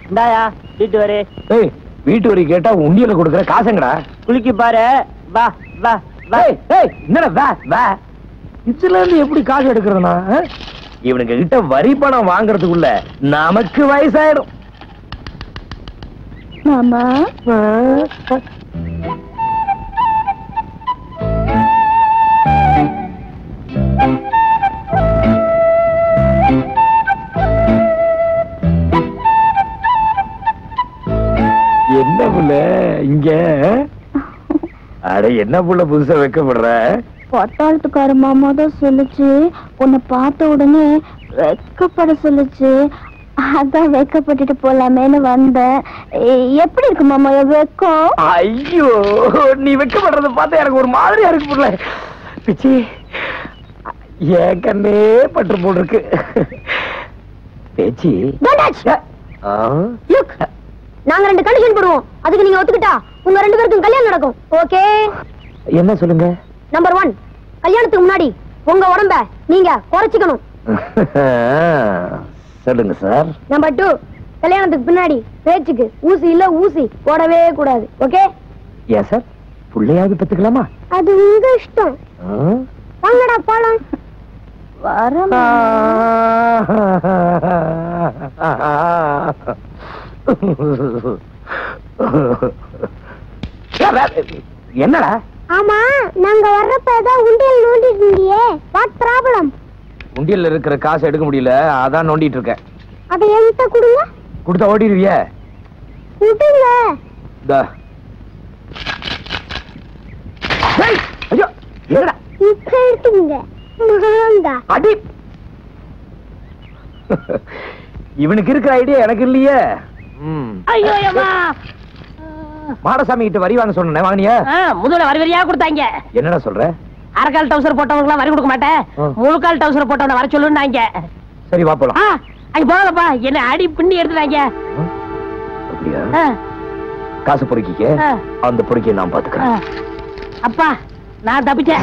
இந்தாயா வீட்டு வரி. ஏய், வீட்டு வரி கேட்டா உண்டியல கொடுக்குற காசுங்கடா. குளிக்கி பாரு. வா வா வா. ஏய், என்னடா வா வா. இதுல இருந்து எப்படி காசு எடுக்கிறதுனா? இவனுங்க கிட்ட வரி பணம் வாங்குறதுக்குள்ள நமக்கு வயசாயிடும். மாமா என்ன புள்ள இங்க? அட என்ன புள்ள புதுசா வைக்கப்படுற? பட்டாளத்துக்கார மாமா தான் சொல்லுச்சு, உன்னை பார்த்த உடனே வெக்கப்பட சொல்லுச்சு. அதான் வெக்கப்பட்டுட்டு போலாமேன்னு வந்தேன். எப்படி இருக்கு மாமா வெக்கம்? ஐயோ, நீ வெக்கப்படுறத பார்த்தா எனக்கு ஒரு மாதிரியா இருக்கு புள்ள. பிச்சி என் கண்ணே பட்டு போல் இருக்கு. பேச்சி நாங்க 2 கண்டிஷன் போடுவோம். அதுக்கு நீங்க ஒத்துக்கிட்டா உங்க 2 பேருக்கும் கல்யாணம் நடக்கும். ஓகே? என்ன சொல்லுங்க? நம்பர் 1, கல்யாணத்துக்கு முன்னாடி உங்க உடம்ப நீங்க குறைச்சிக்கணும். சொல்லுங்க சார். நம்பர் 2, கல்யாணத்துக்கு பின்னாடி பேச்சுக்கு ஊசி இல்ல ஊசி போடவே கூடாது. ஓகே? ஏன் சார், புள்ளையாவது பெத்துக்கலாமா? அது உங்க இஷ்டம். வாங்கடா போலாம். வர என்னடா? ஆமா, நாங்க வர்றப்ப ஏதோ உண்டியல் நோண்டிட்டு இருந்தியே. What problem? உண்டியல்ல இருக்கிற காசு எடுக்க முடியல, அதான் நோண்டிட்டு இருக்கேன். அத என்கிட்ட கொடுங்க. கொடுத்தா ஓடிடுவிய? கொடுங்க. ஐயோ, என்னடா? இப்ப எடுத்துங்க. அடி. இவனுக்கு இருக்கிற ஐடியா எனக்கு இல்லையே. ஐயோ அம்மா. மாடசாமி கிட்ட வரி வாங்க சொன்னேன், வாங்கினியா? முதல்ல வரி வரியா கொடுத்தாங்க. என்னடா சொல்ற? அரைக்கால் டவுசர் போட்டவங்க வரி கொடுக்க மாட்டேன், முழுக்கால் டவுசர் போட்டவன வர சொல்லுன்னாங்க. சரி வா போலாம். அங்க போகலப்பா, என்ன அடி பின்னி எடுத்துட்டாங்க. அப்படியா? காசு பொறுக்கிக்க, அந்த பொறுக்கிய நான் பாத்துக்கிறேன். அப்பா நான் தப்பிச்சேன்.